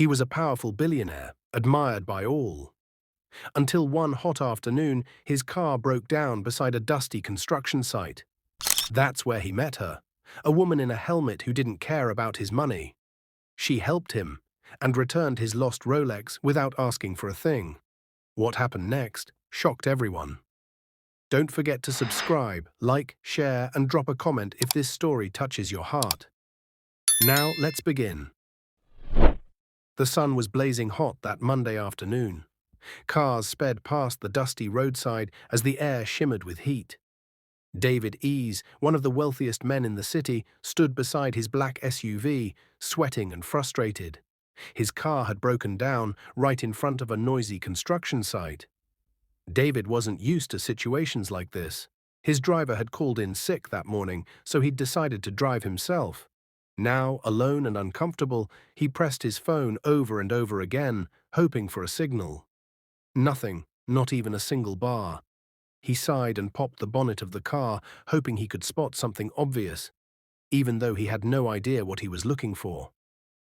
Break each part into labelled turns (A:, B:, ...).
A: He was a powerful billionaire, admired by all. Until one hot afternoon, his car broke down beside a dusty construction site. That's where he met her, a woman in a helmet who didn't care about his money. She helped him and returned his lost Rolex without asking for a thing. What happened next shocked everyone. Don't forget to subscribe, like, share, and drop a comment if this story touches your heart. Now, let's begin. The sun was blazing hot that Monday afternoon. Cars sped past the dusty roadside as the air shimmered with heat. David Ease, one of the wealthiest men in the city, stood beside his black SUV, sweating and frustrated. His car had broken down right in front of a noisy construction site. David wasn't used to situations like this. His driver had called in sick that morning, so he'd decided to drive himself. Now, alone and uncomfortable, he pressed his phone over and over again, hoping for a signal. Nothing, not even a single bar. He sighed and popped the bonnet of the car, hoping he could spot something obvious, even though he had no idea what he was looking for.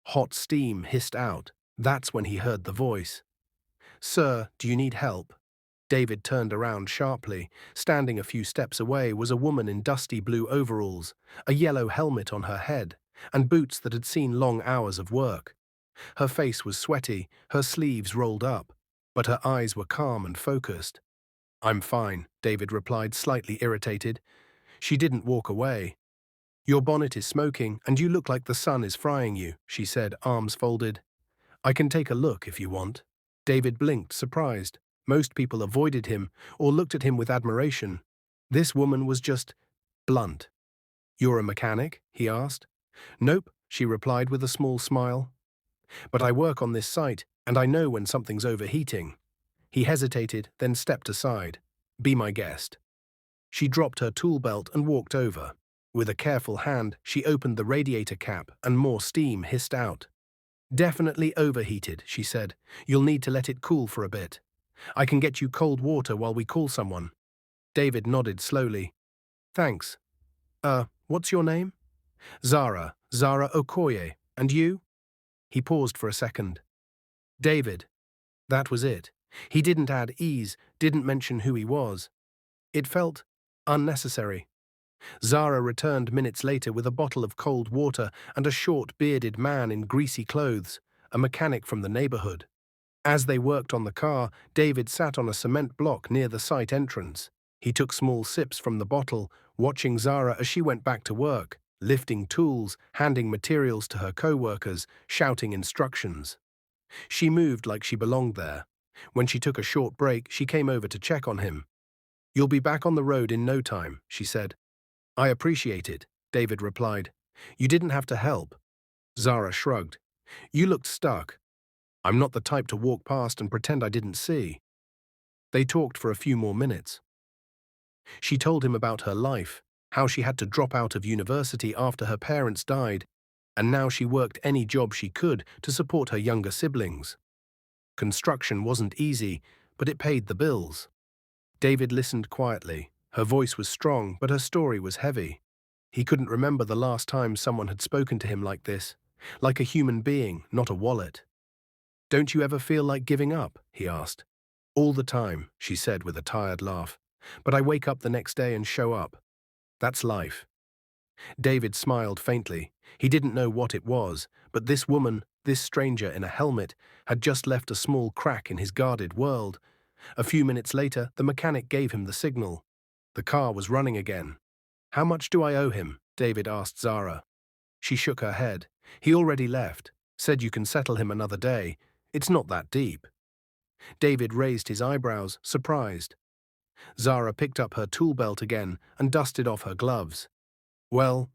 A: Hot steam hissed out. That's when he heard the voice. "Sir, do you need help?" David turned around sharply. Standing a few steps away was a woman in dusty blue overalls, a yellow helmet on her head, and boots that had seen long hours of work. Her face was sweaty, her sleeves rolled up, but her eyes were calm and focused. "I'm fine," David replied, slightly irritated. She didn't walk away. "Your bonnet is smoking, and you look like the sun is frying you," she said, arms folded. "I can take a look if you want." David blinked, surprised. Most people avoided him or looked at him with admiration. This woman was just blunt. "You're a mechanic?" he asked. "Nope," she replied with a small smile. "But I work on this site, and I know when something's overheating." He hesitated, then stepped aside. "Be my guest." She dropped her tool belt and walked over. With a careful hand, she opened the radiator cap, and more steam hissed out. "Definitely overheated," she said. "You'll need to let it cool for a bit. I can get you cold water while we call someone." David nodded slowly. "Thanks. What's your name?" "Zara Okoye. And you?" He paused for a second. "David." That was it. He didn't add ease, didn't mention who he was. It felt unnecessary. Zara returned minutes later with a bottle of cold water and a short, bearded man in greasy clothes, a mechanic from the neighborhood. As they worked on the car, David sat on a cement block near the site entrance. He took small sips from the bottle, watching Zara as she went back to work, lifting tools, handing materials to her co-workers, shouting instructions. She moved like she belonged there. When she took a short break, she came over to check on him. "You'll be back on the road in no time," she said. "I appreciate it," David replied. "You didn't have to help." Zara shrugged. "You looked stuck. I'm not the type to walk past and pretend I didn't see." They talked for a few more minutes. She told him about her life, how she had to drop out of university after her parents died, and now she worked any job she could to support her younger siblings. Construction wasn't easy, but it paid the bills. David listened quietly. Her voice was strong, but her story was heavy. He couldn't remember the last time someone had spoken to him like this, like a human being, not a wallet. "Don't you ever feel like giving up?" he asked. "All the time," she said with a tired laugh. "But I wake up the next day and show up. That's life." David smiled faintly. He didn't know what it was, but this woman, this stranger in a helmet, had just left a small crack in his guarded world. A few minutes later, the mechanic gave him the signal. The car was running again. "How much do I owe him?" David asked Zara. She shook her head. "He already left. Said you can settle him another day. It's not that deep." David raised his eyebrows, surprised. Zara picked up her tool belt again and dusted off her gloves. "Well,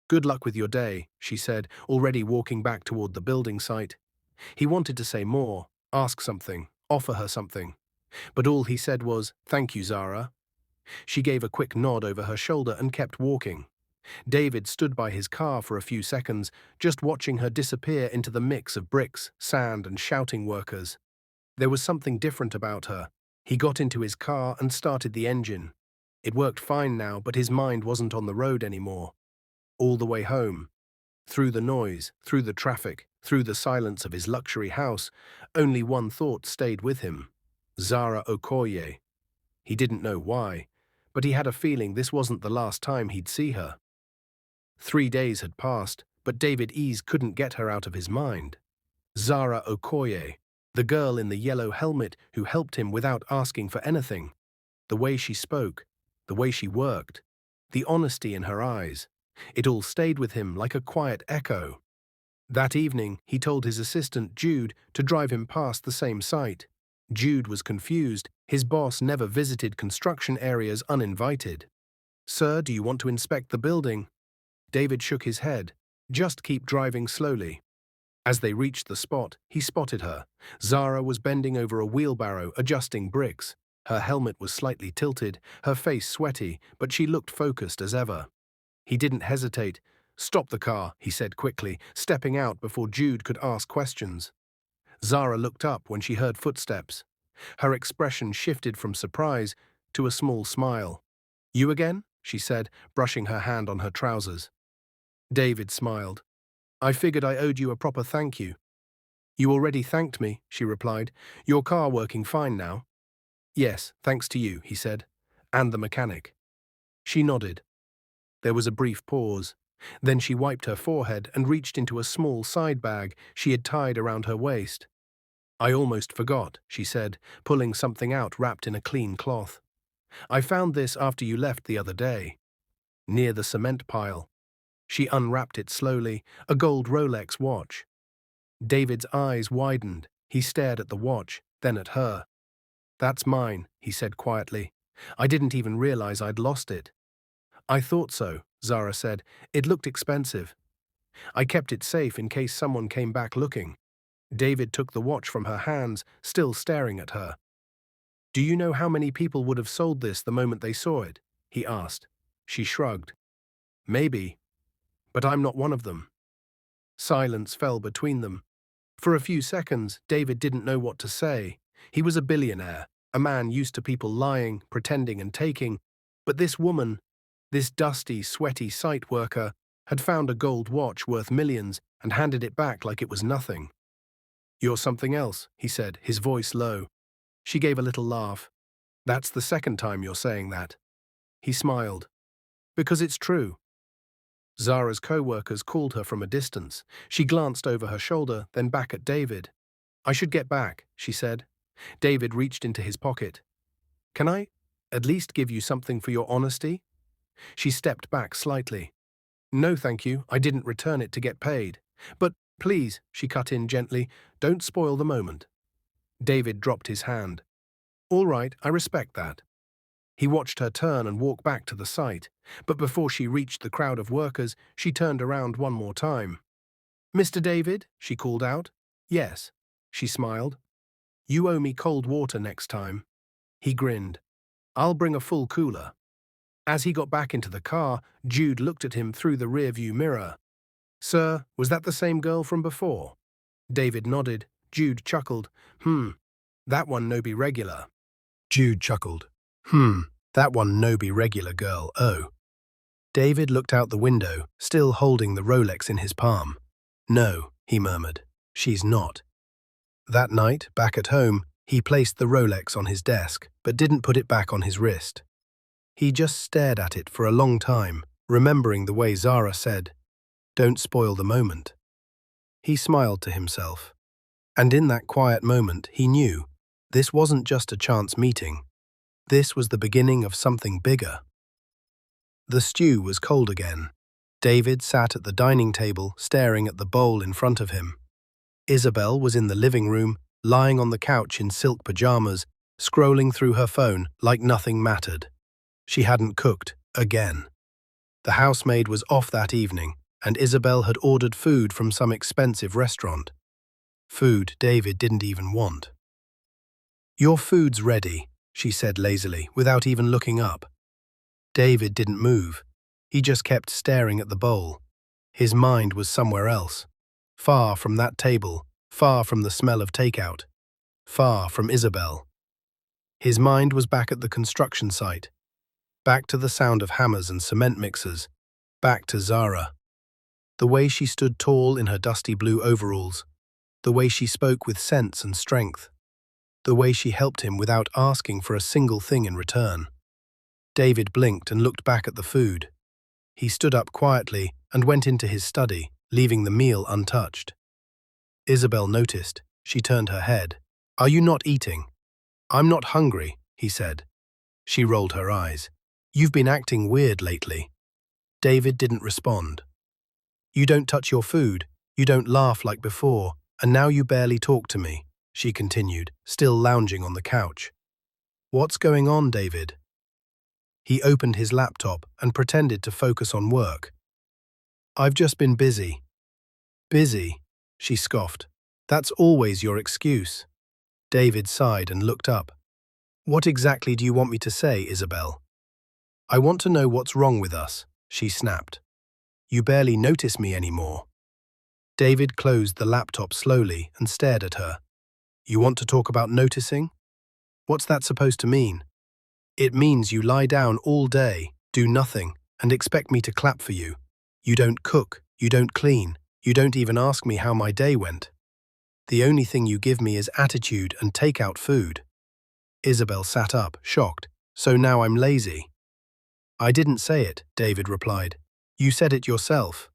A: good luck with your day," she said, already walking back toward the building site. He wanted to say more, ask something, offer her something. But all he said was, "Thank you, Zara." She gave a quick nod over her shoulder and kept walking. David stood by his car for a few seconds, just watching her disappear into the mix of bricks, sand, and shouting workers. There was something different about her. He got into his car and started the engine. It worked fine now, but his mind wasn't on the road anymore. All the way home. Through the noise, through the traffic, through the silence of his luxury house, only one thought stayed with him. Zara Okoye. He didn't know why, but he had a feeling this wasn't the last time he'd see her. 3 days had passed, but David Ease couldn't get her out of his mind. Zara Okoye, the girl in the yellow helmet who helped him without asking for anything. The way she spoke, the way she worked, the honesty in her eyes. It all stayed with him like a quiet echo. That evening, he told his assistant, Jude, to drive him past the same site. Jude was confused. His boss never visited construction areas uninvited. "Sir, do you want to inspect the building?" David shook his head. "Just keep driving slowly." As they reached the spot, he spotted her. Zara was bending over a wheelbarrow, adjusting bricks. Her helmet was slightly tilted, her face sweaty, but she looked focused as ever. He didn't hesitate. "Stop the car," he said quickly, stepping out before Jude could ask questions. Zara looked up when she heard footsteps. Her expression shifted from surprise to a small smile. "You again?" she said, brushing her hand on her trousers. David smiled. "I figured I owed you a proper thank you." "You already thanked me," she replied. "Your car working fine now?" "Yes, thanks to you," he said. "And the mechanic." She nodded. There was a brief pause. Then she wiped her forehead and reached into a small side bag she had tied around her waist. "I almost forgot," she said, pulling something out wrapped in a clean cloth. "I found this after you left the other day." Near the cement pile. She unwrapped it slowly, a gold Rolex watch. David's eyes widened. He stared at the watch, then at her. "That's mine," he said quietly. "I didn't even realize I'd lost it." "I thought so," Zara said. "It looked expensive. I kept it safe in case someone came back looking." David took the watch from her hands, still staring at her. "Do you know how many people would have sold this the moment they saw it?" he asked. She shrugged. "Maybe. But I'm not one of them." Silence fell between them. For a few seconds, David didn't know what to say. He was a billionaire, a man used to people lying, pretending and taking. But this woman, this dusty, sweaty site worker, had found a gold watch worth millions and handed it back like it was nothing. "You're something else," he said, his voice low. She gave a little laugh. "That's the second time you're saying that." He smiled. "Because it's true." Zara's co-workers called her from a distance. She glanced over her shoulder, then back at David. "I should get back," she said. David reached into his pocket. "Can I at least give you something for your honesty?" She stepped back slightly. "No, thank you. I didn't return it to get paid. But please," she cut in gently, "don't spoil the moment." David dropped his hand. "All right, I respect that." He watched her turn and walk back to the site, but before she reached the crowd of workers, she turned around one more time. "Mr. David?" she called out. "Yes." She smiled. "You owe me cold water next time." He grinned. "I'll bring a full cooler." As he got back into the car, Jude looked at him through the rearview mirror. "Sir, was that the same girl from before?" David nodded. Jude chuckled. That one no be regular." Jude chuckled. That one no be regular girl, oh." David looked out the window, still holding the Rolex in his palm. "No," he murmured. "She's not." That night, back at home, he placed the Rolex on his desk, but didn't put it back on his wrist. He just stared at it for a long time, remembering the way Zara said, "Don't spoil the moment." He smiled to himself. And in that quiet moment, he knew this wasn't just a chance meeting. This was the beginning of something bigger. The stew was cold again. David sat at the dining table, staring at the bowl in front of him. Isabel was in the living room, lying on the couch in silk pajamas, scrolling through her phone like nothing mattered. She hadn't cooked, again. The housemaid was off that evening, and Isabel had ordered food from some expensive restaurant. Food David didn't even want. "Your food's ready," she said lazily, without even looking up. David didn't move. He just kept staring at the bowl. His mind was somewhere else. Far from that table, far from the smell of takeout, far from Isabel. His mind was back at the construction site, back to the sound of hammers and cement mixers, back to Zara. The way she stood tall in her dusty blue overalls. The way she spoke with sense and strength. The way she helped him without asking for a single thing in return. David blinked and looked back at the food. He stood up quietly and went into his study, leaving the meal untouched. Isabel noticed. She turned her head. "Are you not eating?" "I'm not hungry," he said. She rolled her eyes. "You've been acting weird lately." David didn't respond. "You don't touch your food, you don't laugh like before, and now you barely talk to me," she continued, still lounging on the couch. "What's going on, David?" He opened his laptop and pretended to focus on work. "I've just been busy." "Busy?" she scoffed. "That's always your excuse." David sighed and looked up. "What exactly do you want me to say, Isabel?" "I want to know what's wrong with us," she snapped. "You barely notice me anymore." David closed the laptop slowly and stared at her. "You want to talk about noticing? What's that supposed to mean?" "It means you lie down all day, do nothing, and expect me to clap for you. You don't cook, you don't clean, you don't even ask me how my day went. The only thing you give me is attitude and take-out food." Isabel sat up, shocked. "So now I'm lazy?" "I didn't say it," David replied. "You said it yourself."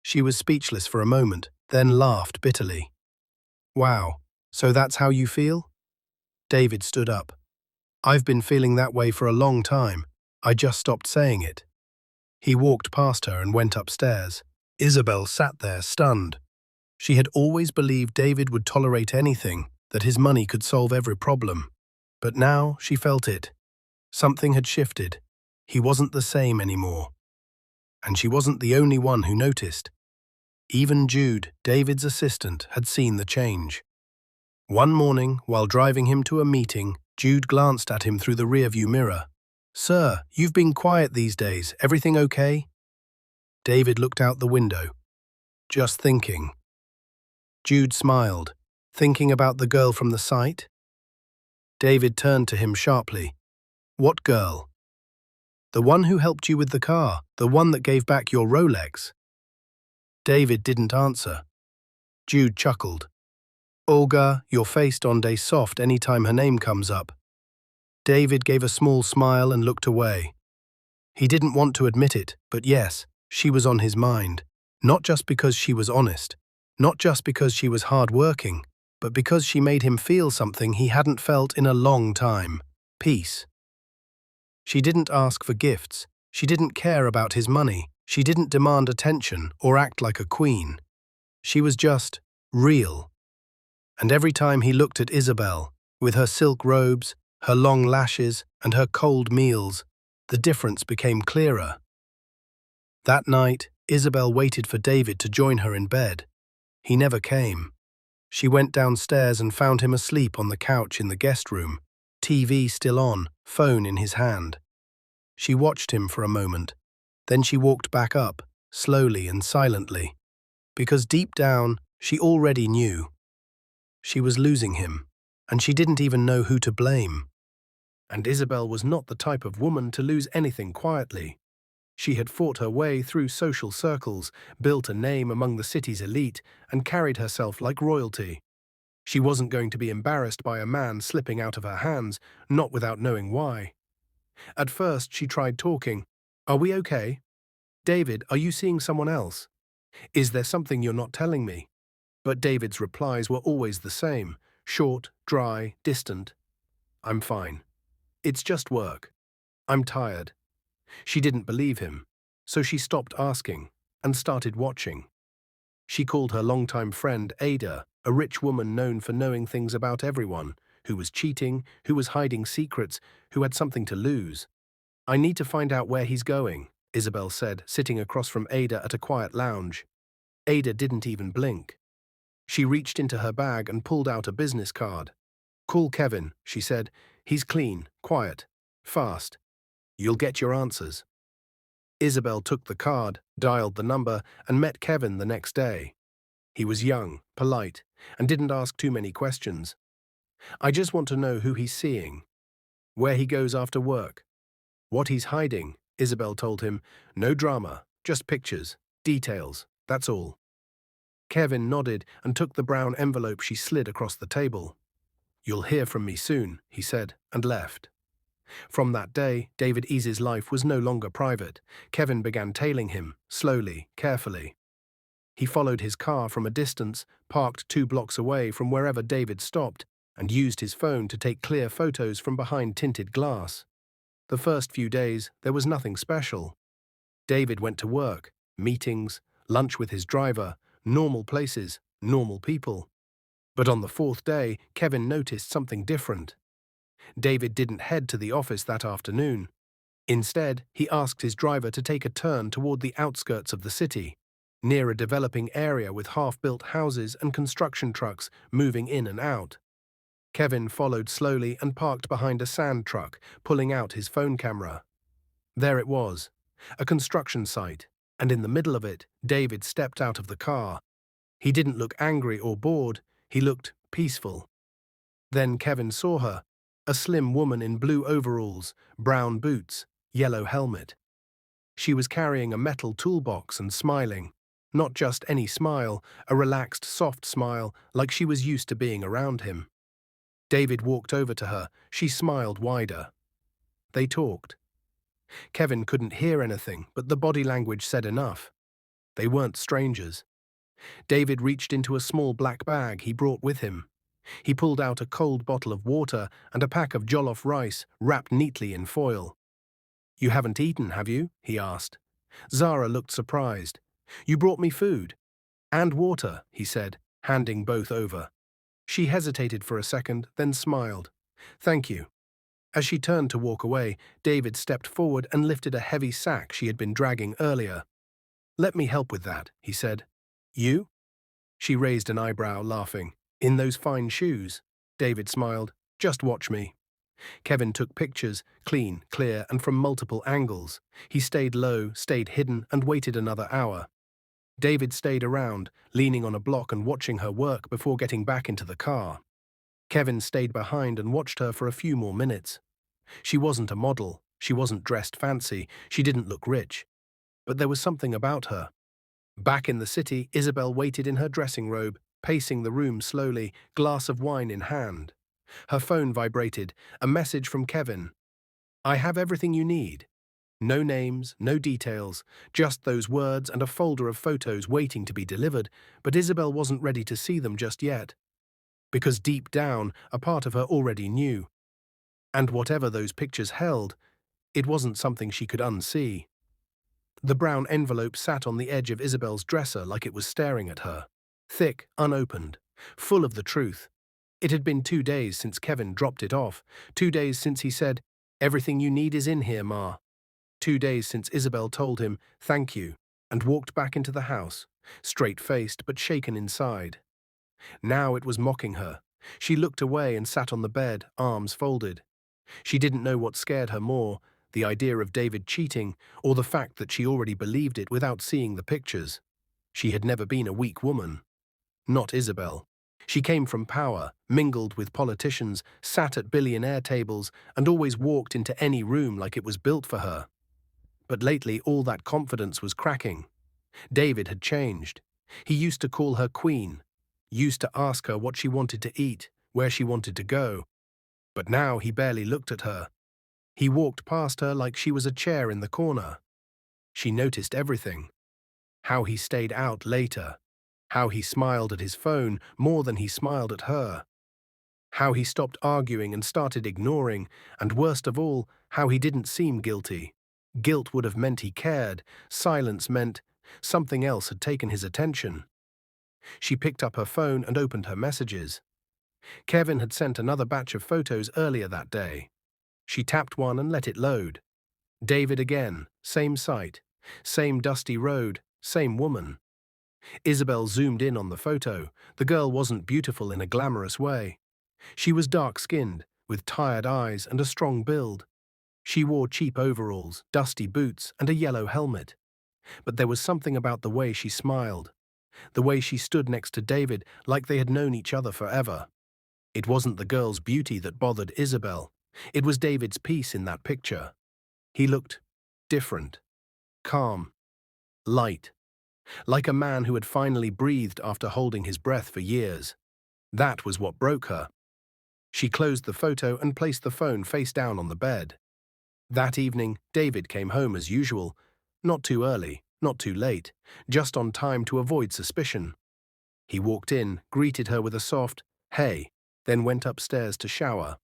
A: She was speechless for a moment, then laughed bitterly. "Wow, so that's how you feel?" David stood up. "I've been feeling that way for a long time. I just stopped saying it." He walked past her and went upstairs. Isabel sat there, stunned. She had always believed David would tolerate anything, that his money could solve every problem. But now she felt it. Something had shifted. He wasn't the same anymore. And she wasn't the only one who noticed. Even Jude, David's assistant, had seen the change. One morning, while driving him to a meeting, Jude glanced at him through the rearview mirror. "Sir, you've been quiet these days. Everything okay?" David looked out the window. "Just thinking." Jude smiled. "Thinking about the girl from the site?" David turned to him sharply. "What girl?" "The one who helped you with the car, the one that gave back your Rolex." David didn't answer. Jude chuckled. "Olga, your face donde soft any time her name comes up." David gave a small smile and looked away. He didn't want to admit it, but yes, she was on his mind. Not just because she was honest, not just because she was hardworking, but because she made him feel something he hadn't felt in a long time: peace. She didn't ask for gifts. She didn't care about his money. She didn't demand attention or act like a queen. She was just real. And every time he looked at Isabel, with her silk robes, her long lashes, and her cold meals, the difference became clearer. That night, Isabel waited for David to join her in bed. He never came. She went downstairs and found him asleep on the couch in the guest room, TV still on, phone in his hand. She watched him for a moment. Then she walked back up, slowly and silently, because deep down, she already knew. She was losing him, and she didn't even know who to blame. And Isabel was not the type of woman to lose anything quietly. She had fought her way through social circles, built a name among the city's elite, and carried herself like royalty. She wasn't going to be embarrassed by a man slipping out of her hands, not without knowing why. At first, she tried talking. "Are we okay? David, are you seeing someone else? Is there something you're not telling me?" But David's replies were always the same, short, dry, distant. "I'm fine. It's just work. I'm tired." She didn't believe him, so she stopped asking and started watching. She called her longtime friend Ada, a rich woman known for knowing things about everyone, who was cheating, who was hiding secrets, who had something to lose. "I need to find out where he's going," Isabel said, sitting across from Ada at a quiet lounge. Ada didn't even blink. She reached into her bag and pulled out a business card. "Call Kevin," she said. "He's clean, quiet, fast. You'll get your answers." Isabel took the card, dialed the number, and met Kevin the next day. He was young, polite, and didn't ask too many questions. "I just want to know who he's seeing, where he goes after work, what he's hiding," Isabel told him. "No drama, just pictures, details." That's all. Kevin nodded and took the brown envelope she slid across the table. You'll hear from me soon, he said, and left. From that day, David Easy's life was no longer private. Kevin began tailing him, slowly, carefully. He followed his car from a distance, parked 2 blocks away from wherever David stopped, and used his phone to take clear photos from behind tinted glass. The first few days, there was nothing special. David went to work, meetings, lunch with his driver, normal places, normal people. But on the 4th day, Kevin noticed something different. David didn't head to the office that afternoon. Instead, he asked his driver to take a turn toward the outskirts of the city, near a developing area with half-built houses and construction trucks moving in and out. Kevin followed slowly and parked behind a sand truck, pulling out his phone camera. There it was, a construction site, and in the middle of it, David stepped out of the car. He didn't look angry or bored, he looked peaceful. Then Kevin saw her, a slim woman in blue overalls, brown boots, yellow helmet. She was carrying a metal toolbox and smiling. Not just any smile, a relaxed, soft smile, like she was used to being around him. David walked over to her. She smiled wider. They talked. Kevin couldn't hear anything, but the body language said enough. They weren't strangers. David reached into a small black bag he brought with him. He pulled out a cold bottle of water and a pack of jollof rice wrapped neatly in foil. You haven't eaten, have you? He asked. Zara looked surprised. You brought me food. And water, he said, handing both over. She hesitated for a second, then smiled. Thank you. As she turned to walk away, David stepped forward and lifted a heavy sack she had been dragging earlier. Let me help with that, he said. You? She raised an eyebrow, laughing. In those fine shoes? David smiled. Just watch me. Kevin took pictures, clean, clear, and from multiple angles. He stayed low, stayed hidden, and waited another hour. David stayed around, leaning on a block and watching her work before getting back into the car. Kevin stayed behind and watched her for a few more minutes. She wasn't a model, she wasn't dressed fancy, she didn't look rich. But there was something about her. Back in the city, Isabel waited in her dressing robe, pacing the room slowly, glass of wine in hand. Her phone vibrated, a message from Kevin. I have everything you need. No names, no details, just those words and a folder of photos waiting to be delivered, but Isabel wasn't ready to see them just yet. Because deep down, a part of her already knew. And whatever those pictures held, it wasn't something she could unsee. The brown envelope sat on the edge of Isabel's dresser like it was staring at her. Thick, unopened, full of the truth. It had been 2 days since Kevin dropped it off, 2 days since he said, Everything you need is in here, Ma. 2 days since Isabel told him, thank you, and walked back into the house, straight-faced but shaken inside. Now it was mocking her. She looked away and sat on the bed, arms folded. She didn't know what scared her more, the idea of David cheating, or the fact that she already believed it without seeing the pictures. She had never been a weak woman. Not Isabel. She came from power, mingled with politicians, sat at billionaire tables, and always walked into any room like it was built for her. But lately all that confidence was cracking. David had changed. He used to call her queen, used to ask her what she wanted to eat, where she wanted to go. But now he barely looked at her. He walked past her like she was a chair in the corner. She noticed everything. How he stayed out later. How he smiled at his phone more than he smiled at her. How he stopped arguing and started ignoring, and worst of all, how he didn't seem guilty. Guilt would have meant he cared. Silence meant something else had taken his attention. She picked up her phone and opened her messages. Kevin had sent another batch of photos earlier that day. She tapped one and let it load. David again, same site, same dusty road, same woman. Isabel zoomed in on the photo. The girl wasn't beautiful in a glamorous way. She was dark-skinned, with tired eyes and a strong build. She wore cheap overalls, dusty boots, and a yellow helmet. But there was something about the way she smiled, the way she stood next to David like they had known each other forever. It wasn't the girl's beauty that bothered Isabel. It was David's peace in that picture. He looked different, calm, light. like a man who had finally breathed after holding his breath for years. That was what broke her. She closed the photo and placed the phone face down on the bed. That evening, David came home as usual, not too early, not too late, just on time to avoid suspicion. He walked in, greeted her with a soft, "Hey," then went upstairs to shower.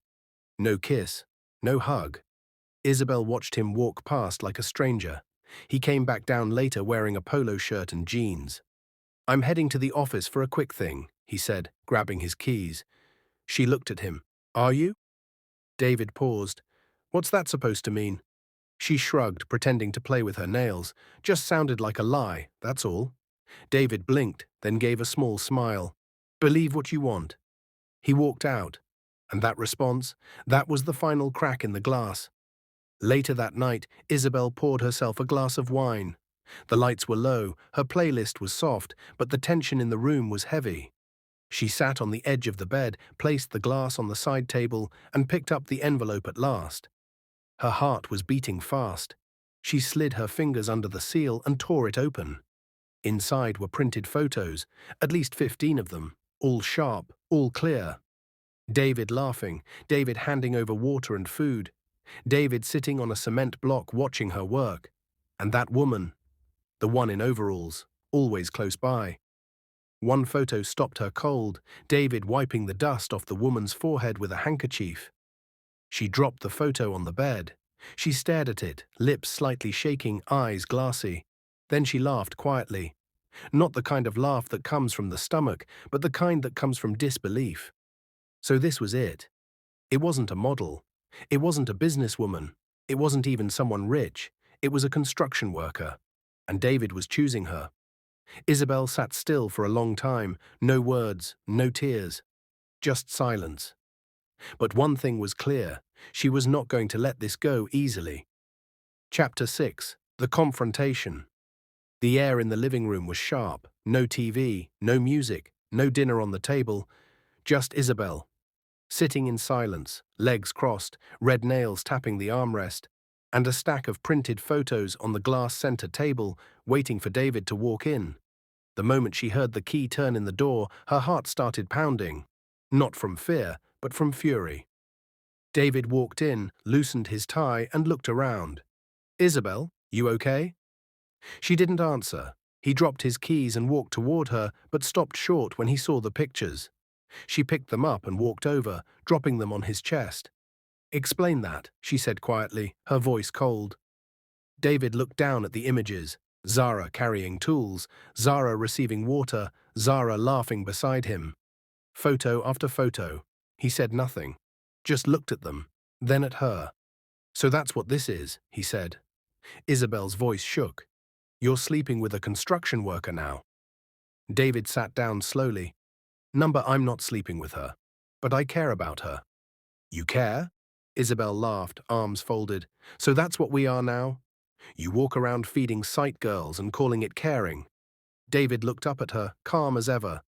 A: No kiss, no hug. Isabel watched him walk past like a stranger. He came back down later wearing a polo shirt and jeans. "I'm heading to the office for a quick thing," he said, grabbing his keys. She looked at him. "Are you?" David paused. "What's that supposed to mean?" She shrugged, pretending to play with her nails. "Just sounded like a lie, that's all." David blinked, then gave a small smile. "Believe what you want." He walked out. And that response, that was the final crack in the glass. Later that night, Isabel poured herself a glass of wine. The lights were low, her playlist was soft, but the tension in the room was heavy. She sat on the edge of the bed, placed the glass on the side table, and picked up the envelope at last. Her heart was beating fast. She slid her fingers under the seal and tore it open. Inside were printed photos, at least 15 of them, all sharp, all clear. David laughing, David handing over water and food, David sitting on a cement block watching her work. And that woman, the one in overalls, always close by. One photo stopped her cold, David wiping the dust off the woman's forehead with a handkerchief. She dropped the photo on the bed. She stared at it, lips slightly shaking, eyes glassy. Then she laughed quietly. Not the kind of laugh that comes from the stomach, but the kind that comes from disbelief. So this was it. It wasn't a model. It wasn't a businesswoman. It wasn't even someone rich. It was a construction worker. And David was choosing her. Isabel sat still for a long time, no words, no tears, just silence. But one thing was clear, she was not going to let this go easily. Chapter 6. The Confrontation. The air in the living room was sharp, no TV, no music, no dinner on the table, just Isabel. Sitting in silence, legs crossed, red nails tapping the armrest, and a stack of printed photos on the glass center table, waiting for David to walk in. The moment she heard the key turn in the door, her heart started pounding. Not from fear, but from fury. David walked in, loosened his tie, and looked around. "Isabel, you okay?" She didn't answer. He dropped his keys and walked toward her, but stopped short when he saw the pictures. She picked them up and walked over, dropping them on his chest. "Explain that," she said quietly, her voice cold. David looked down at the images. Zara carrying tools, Zara receiving water, Zara laughing beside him. Photo after photo. He said nothing, just looked at them, then at her. "So that's what this is," he said. Isabel's voice shook. "You're sleeping with a construction worker now." David sat down slowly. I'm not sleeping with her, but I care about her." "You care?" Isabel laughed, arms folded. "So that's what we are now? You walk around feeding sight girls and calling it caring." David looked up at her, calm as ever.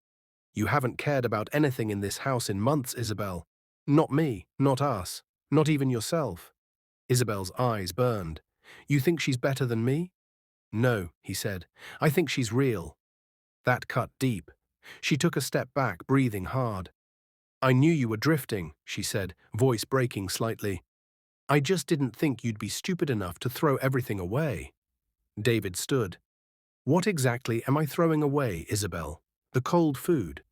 A: "You haven't cared about anything in this house in months, Isabel. Not me, not us, not even yourself." Isabel's eyes burned. "You think she's better than me?" "No," he said. "I think she's real." That cut deep. She took a step back, breathing hard. "I knew you were drifting," she said, voice breaking slightly. "I just didn't think you'd be stupid enough to throw everything away." David stood. "What exactly am I throwing away, Isabel? The cold food."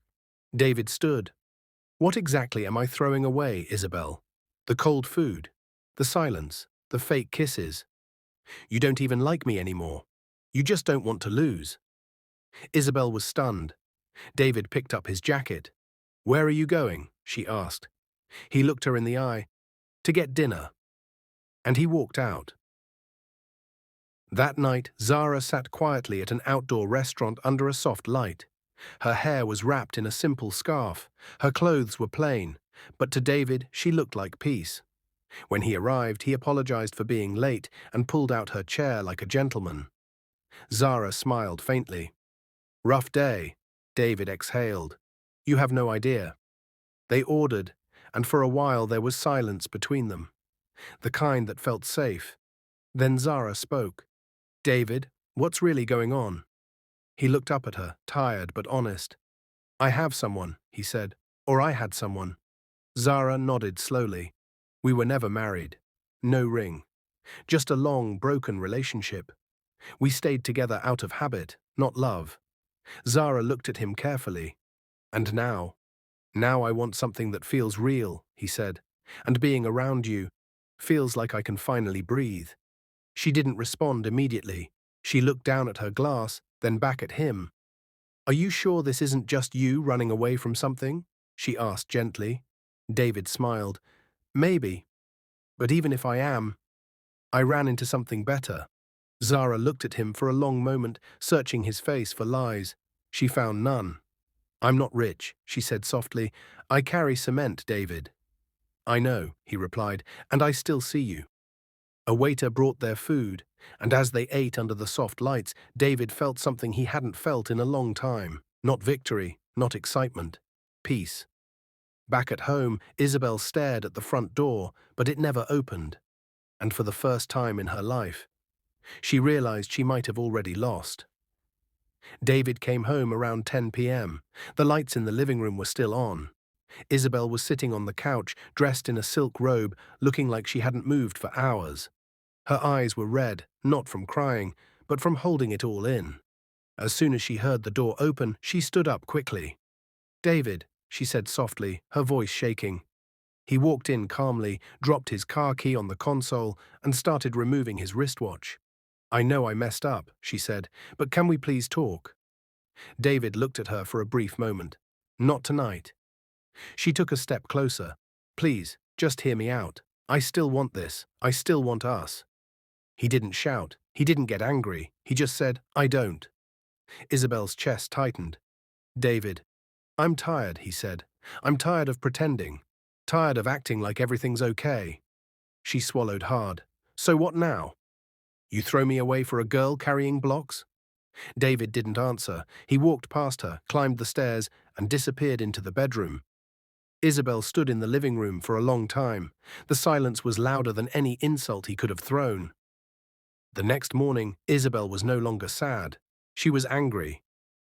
A: David stood. "What exactly am I throwing away, Isabel? The cold food, the silence, the fake kisses. You don't even like me anymore. You just don't want to lose." Isabel was stunned. David picked up his jacket. "Where are you going?" she asked. He looked her in the eye. "To get dinner." And he walked out. That night, Zara sat quietly at an outdoor restaurant under a soft light. Her hair was wrapped in a simple scarf. Her clothes were plain, but to David she looked like peace. When he arrived, he apologized for being late and pulled out her chair like a gentleman. Zara smiled faintly. "Rough day," David exhaled. "You have no idea." They ordered, and for a while there was silence between them, the kind that felt safe. Then Zara spoke. "David, what's really going on?" He looked up at her, tired but honest. I have someone, he said. Or I had someone. Zara nodded slowly. We were never married. No ring. Just a long, broken relationship. We stayed together out of habit, not love. Zara looked at him carefully. And now I want something that feels real, he said. And being around you feels like I can finally breathe. She didn't respond immediately. She looked down at her glass, then back at him. Are you sure this isn't just you running away from something? She asked gently. David smiled. Maybe. But even if I am, I ran into something better. Zara looked at him for a long moment, searching his face for lies. She found none. I'm not rich, she said softly. I carry cement, David. I know, he replied, and I still see you. A waiter brought their food, and as they ate under the soft lights, David felt something he hadn't felt in a long time. Not victory, not excitement. Peace. Back at home, Isabel stared at the front door, but it never opened. And for the first time in her life, she realized she might have already lost. David came home around 10 p.m. The lights in the living room were still on. Isabel was sitting on the couch, dressed in a silk robe, looking like she hadn't moved for hours. Her eyes were red, not from crying, but from holding it all in. As soon as she heard the door open, she stood up quickly. David, she said softly, her voice shaking. He walked in calmly, dropped his car key on the console, and started removing his wristwatch. I know I messed up, she said, but can we please talk? David looked at her for a brief moment. Not tonight. She took a step closer. Please, just hear me out. I still want this. I still want us. He didn't shout. He didn't get angry. He just said, I don't. Isabel's chest tightened. David, I'm tired, he said. I'm tired of pretending. Tired of acting like everything's okay. She swallowed hard. So what now? You throw me away for a girl carrying blocks? David didn't answer. He walked past her, climbed the stairs, and disappeared into the bedroom. Isabel stood in the living room for a long time. The silence was louder than any insult he could have thrown. The next morning, Isabel was no longer sad. She was angry.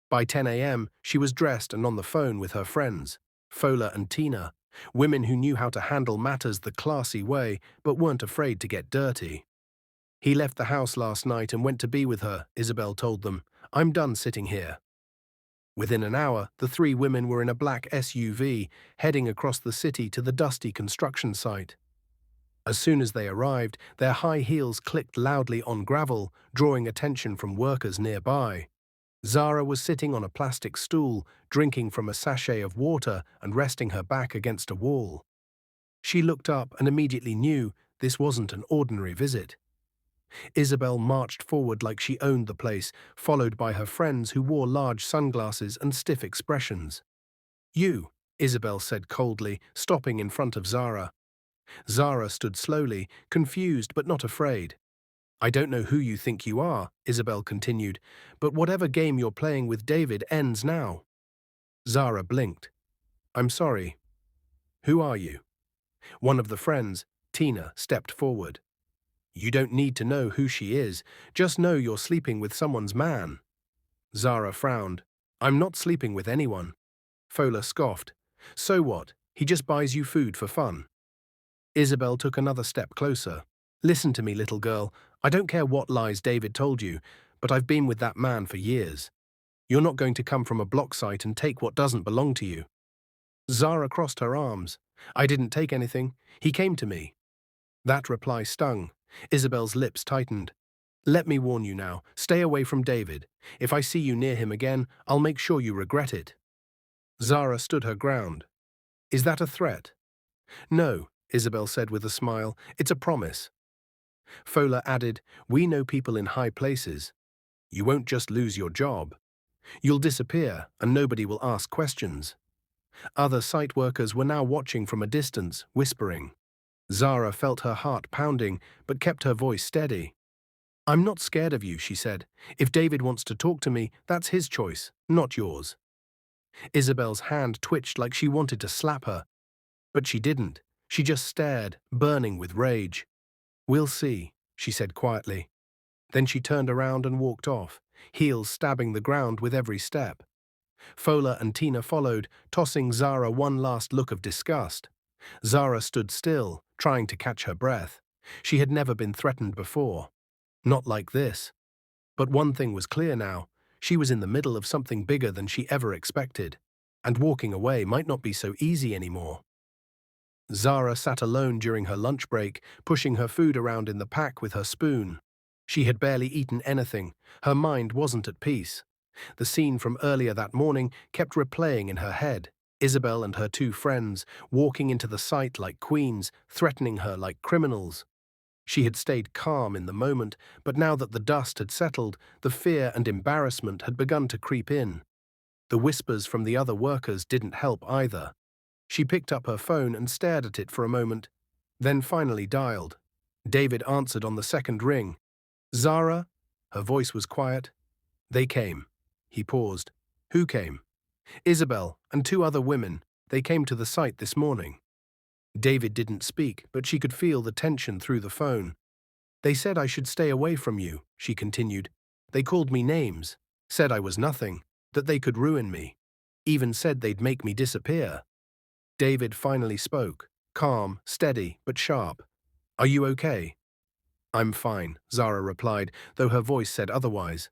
A: By 10 a.m., she was dressed and on the phone with her friends, Fola and Tina, women who knew how to handle matters the classy way but weren't afraid to get dirty. He left the house last night and went to be with her, Isabel told them. I'm done sitting here. Within an hour, the three women were in a black SUV, heading across the city to the dusty construction site. As soon as they arrived, their high heels clicked loudly on gravel, drawing attention from workers nearby. Zara was sitting on a plastic stool, drinking from a sachet of water and resting her back against a wall. She looked up and immediately knew this wasn't an ordinary visit. Isabel marched forward like she owned the place, followed by her friends who wore large sunglasses and stiff expressions. You, Isabel said coldly, stopping in front of Zara. Zara stood slowly, confused but not afraid. I don't know who you think you are, Isabel continued, but whatever game you're playing with David ends now. Zara blinked. I'm sorry. Who are you? One of the friends, Tina, stepped forward. You don't need to know who she is, just know you're sleeping with someone's man. Zara frowned. I'm not sleeping with anyone. Fola scoffed. So what? He just buys you food for fun. Isabel took another step closer. Listen to me, little girl. I don't care what lies David told you, but I've been with that man for years. You're not going to come from a block site and take what doesn't belong to you. Zara crossed her arms. I didn't take anything. He came to me. That reply stung. Isabel's lips tightened. Let me warn you now, stay away from David. If I see you near him again, I'll make sure you regret it. Zara stood her ground. Is that a threat? No, Isabel said with a smile. It's a promise. Fola added, we know people in high places. You won't just lose your job. You'll disappear, and nobody will ask questions. Other site workers were now watching from a distance, whispering. Zara felt her heart pounding, but kept her voice steady. I'm not scared of you, she said. If David wants to talk to me, that's his choice, not yours. Isabel's hand twitched like she wanted to slap her. But she didn't. She just stared, burning with rage. We'll see, she said quietly. Then she turned around and walked off. heels stabbing the ground with every step. Fola and Tina followed, tossing Zara one last look of disgust. Zara stood still, trying to catch her breath. She had never been threatened before. Not like this. But one thing was clear now. She was in the middle of something bigger than she ever expected. And walking away might not be so easy anymore. Zara sat alone during her lunch break, pushing her food around in the pack with her spoon. She had barely eaten anything. Her mind wasn't at peace. The scene from earlier that morning kept replaying in her head. Isabel and her two friends walking into the site like queens, threatening her like criminals. She had stayed calm in the moment, but now that the dust had settled, the fear and embarrassment had begun to creep in. The whispers from the other workers didn't help either. She picked up her phone and stared at it for a moment, then finally dialed. David answered on the second ring. "Zara?" Her voice was quiet. "They came." He paused. "Who came?" "Isabel and two other women. They came to the site this morning." David didn't speak, but she could feel the tension through the phone. "They said I should stay away from you," she continued. "They called me names, said I was nothing, that they could ruin me. Even said they'd make me disappear." David finally spoke, calm, steady, but sharp. "Are you okay?" "I'm fine," Zara replied, though her voice said otherwise.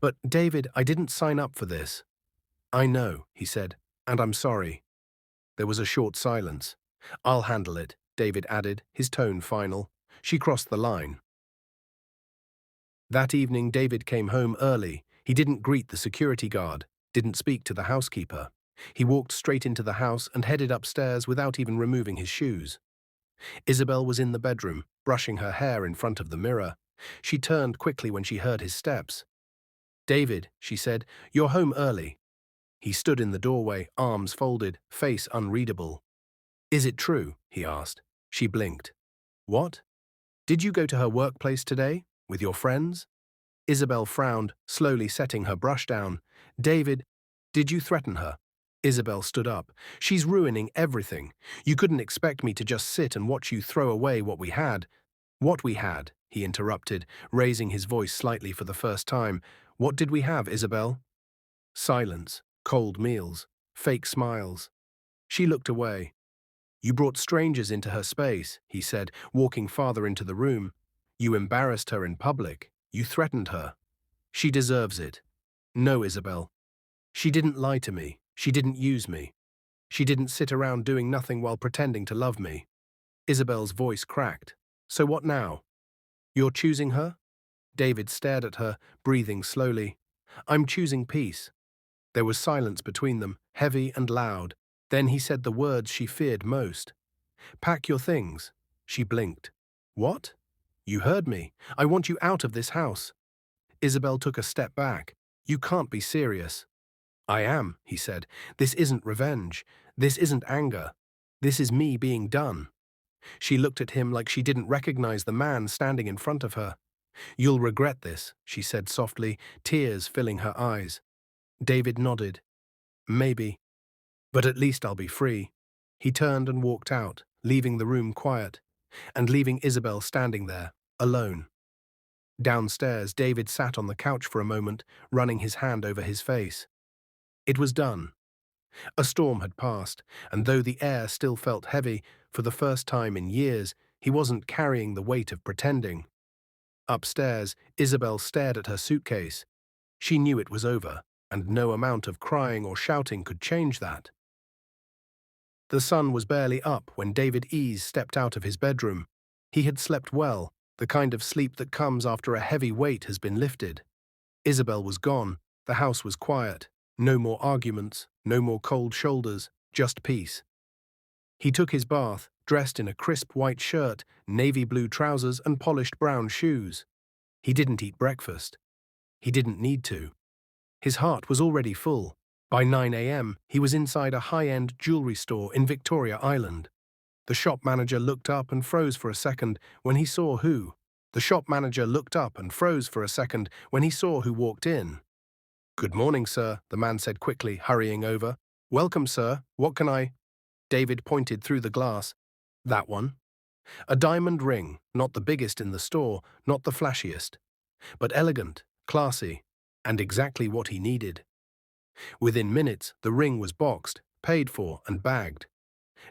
A: "But, David, I didn't sign up for this." "I know," he said, "and I'm sorry." There was a short silence. "I'll handle it," David added, his tone final. She crossed the line. That evening, David came home early. He didn't greet the security guard, didn't speak to the housekeeper. He walked straight into the house and headed upstairs without even removing his shoes. Isabel was in the bedroom, brushing her hair in front of the mirror. She turned quickly when she heard his steps. "David," she said, "you're home early." He stood in the doorway, arms folded, face unreadable. "Is it true?" he asked. She blinked. "What? Did you go to her workplace today? With your friends?" Isabel frowned, slowly setting her brush down. "David, did you threaten her?" Isabel stood up. "She's ruining everything. You couldn't expect me to just sit and watch you throw away what we had." "What we had?" he interrupted, raising his voice slightly for the first time. "What did we have, Isabel?" Silence, cold meals, fake smiles. She looked away. "You brought strangers into her space," he said, walking farther into the room. "You embarrassed her in public. You threatened her. She deserves it." "No, Isabel. She didn't lie to me. She didn't use me. She didn't sit around doing nothing while pretending to love me." Isabel's voice cracked. "So what now? You're choosing her?" David stared at her, breathing slowly. "I'm choosing peace." There was silence between them, heavy and loud. Then he said the words she feared most. "Pack your things." She blinked. "What?" "You heard me. I want you out of this house." Isabel took a step back. "You can't be serious." "I am," he said. "This isn't revenge. This isn't anger. This is me being done." She looked at him like she didn't recognize the man standing in front of her. "You'll regret this," she said softly, tears filling her eyes. David nodded. "Maybe. But at least I'll be free." He turned and walked out, leaving the room quiet, and leaving Isabel standing there, alone. Downstairs, David sat on the couch for a moment, running his hand over his face. It was done. A storm had passed, and though the air still felt heavy, for the first time in years, he wasn't carrying the weight of pretending. Upstairs, Isabel stared at her suitcase. She knew it was over, and no amount of crying or shouting could change that. The sun was barely up when David Ease stepped out of his bedroom. He had slept well, the kind of sleep that comes after a heavy weight has been lifted. Isabel was gone, the house was quiet. No more arguments, no more cold shoulders, just peace. He took his bath, dressed in a crisp white shirt, navy blue trousers and polished brown shoes. He didn't eat breakfast. He didn't need to. His heart was already full. By 9 a.m., he was inside a high-end jewelry store in Victoria Island. The shop manager looked up and froze for a second when he saw who. The shop manager looked up and froze for a second when he saw who walked in. "Good morning, sir," the man said quickly, hurrying over. "Welcome, sir. What can I—" David pointed through the glass. "That one." A diamond ring, not the biggest in the store, not the flashiest, but elegant, classy. and exactly what he needed. Within minutes, the ring was boxed, paid for, and bagged.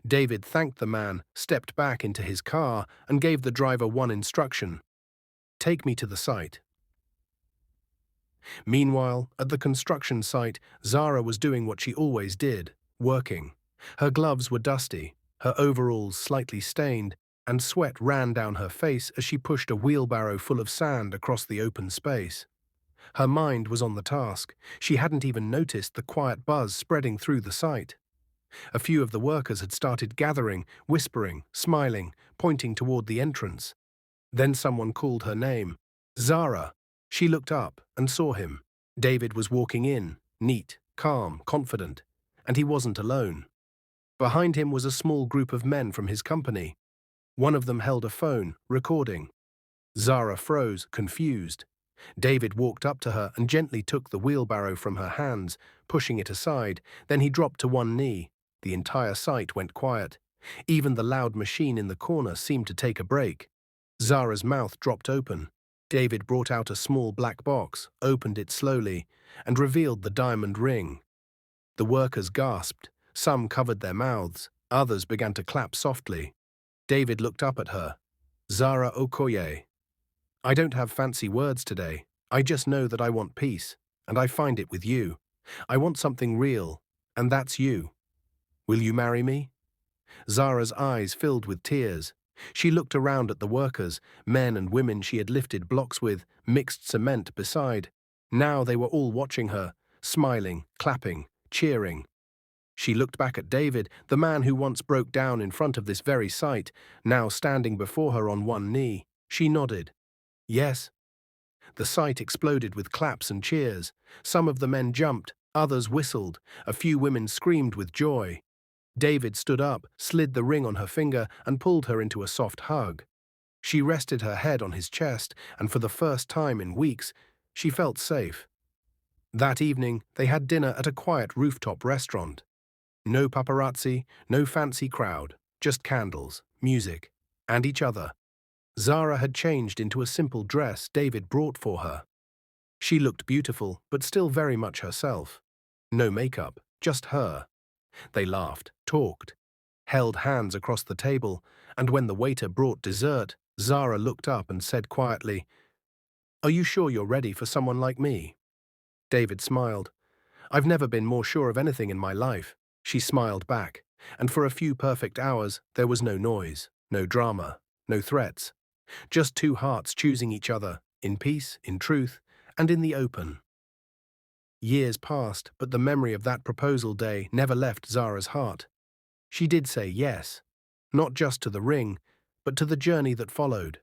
A: David thanked the man, stepped back into his car, and gave the driver one instruction: take me to the site. Meanwhile, at the construction site, Zara was doing what she always did, working. Her gloves were dusty, her overalls slightly stained, and sweat ran down her face as she pushed a wheelbarrow full of sand across the open space. Her mind was on the task. She hadn't even noticed the quiet buzz spreading through the site. A few of the workers had started gathering, whispering, smiling, pointing toward the entrance. Then someone called her name. Zara. She looked up and saw him. David was walking in, neat, calm, confident, and he wasn't alone. Behind him was a small group of men from his company. One of them held a phone, recording. Zara froze, confused. David walked up to her and gently took the wheelbarrow from her hands, pushing it aside. Then he dropped to one knee. The entire site went quiet. Even the loud machine in the corner seemed to take a break. Zara's mouth dropped open. David brought out a small black box, opened it slowly, and revealed the diamond ring. The workers gasped. Some covered their mouths. Others began to clap softly. David looked up at her. Zara Okoye. I don't have fancy words today. I just know that I want peace, and I find it with you. I want something real, and that's you. Will you marry me? Zara's eyes filled with tears. She looked around at the workers, men and women she had lifted blocks with, mixed cement beside. Now they were all watching her, smiling, clapping, cheering. She looked back at David, the man who once broke down in front of this very site, now standing before her on one knee. She nodded. Yes. The site exploded with claps and cheers. Some of the men jumped, others whistled, a few women screamed with joy. David stood up, slid the ring on her finger, and pulled her into a soft hug. She rested her head on his chest, and for the first time in weeks, she felt safe. That evening, they had dinner at a quiet rooftop restaurant. No paparazzi, no fancy crowd, just candles, music, and each other. Zara had changed into a simple dress David brought for her. She looked beautiful, but still very much herself. No makeup, just her. They laughed, talked, held hands across the table, and when the waiter brought dessert, Zara looked up and said quietly, "Are you sure you're ready for someone like me?" David smiled. "I've never been more sure of anything in my life." She smiled back, and for a few perfect hours there was no noise, no drama, no threats. Just two hearts choosing each other, in peace, in truth, and in the open. Years passed, but the memory of that proposal day never left Zara's heart. She did say yes, not just to the ring, but to the journey that followed.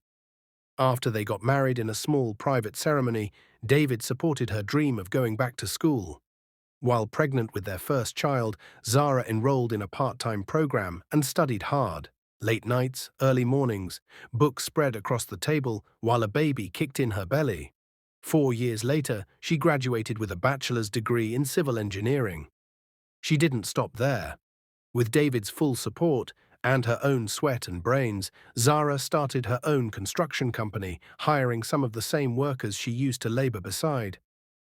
A: After they got married in a small private ceremony, David supported her dream of going back to school. While pregnant with their first child, Zara enrolled in a part-time program and studied hard. Late nights, early mornings, books spread across the table while a baby kicked in her belly. 4 years later, she graduated with a bachelor's degree in civil engineering. She didn't stop there. With David's full support and her own sweat and brains, Zara started her own construction company, hiring some of the same workers she used to labor beside.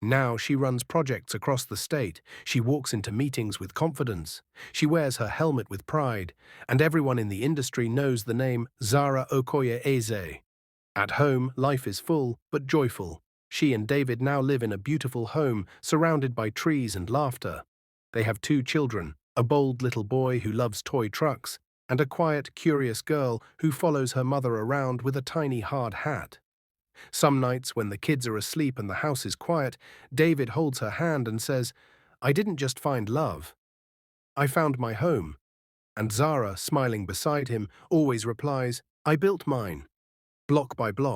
A: Now she runs projects across the state, she walks into meetings with confidence, she wears her helmet with pride, and everyone in the industry knows the name Zara Okoye Eze. At home, life is full, but joyful. She and David now live in a beautiful home, surrounded by trees and laughter. They have 2 children, a bold little boy who loves toy trucks, and a quiet, curious girl who follows her mother around with a tiny hard hat. Some nights, when the kids are asleep and the house is quiet, David holds her hand and says, "I didn't just find love. I found my home." And Zara, smiling beside him, always replies, "I built mine, block by block."